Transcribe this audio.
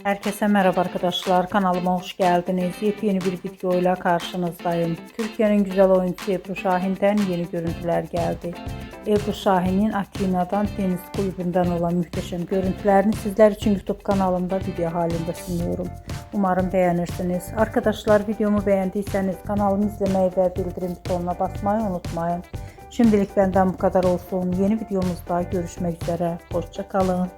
Herkese merhaba arkadaşlar, kanalıma hoş geldiniz. Yepyeni bir videoyla karşınızdayım. Türkiye'nin güzel oyuncusu Ebru Şahin'den yeni görüntüler geldi. Ebru Şahin'in Atina'dan tenis kulübünden olan muhteşem görüntülerini sizler için YouTube kanalımda video halinde sunuyorum. Umarım beğenirsiniz. Arkadaşlar, videomu beğendiyseniz kanalımı izlemeyi ve bildirim butonuna basmayı unutmayın. Şimdilik benden bu kadar olsun. Yeni videomuzda görüşmek üzere. Hoşça kalın.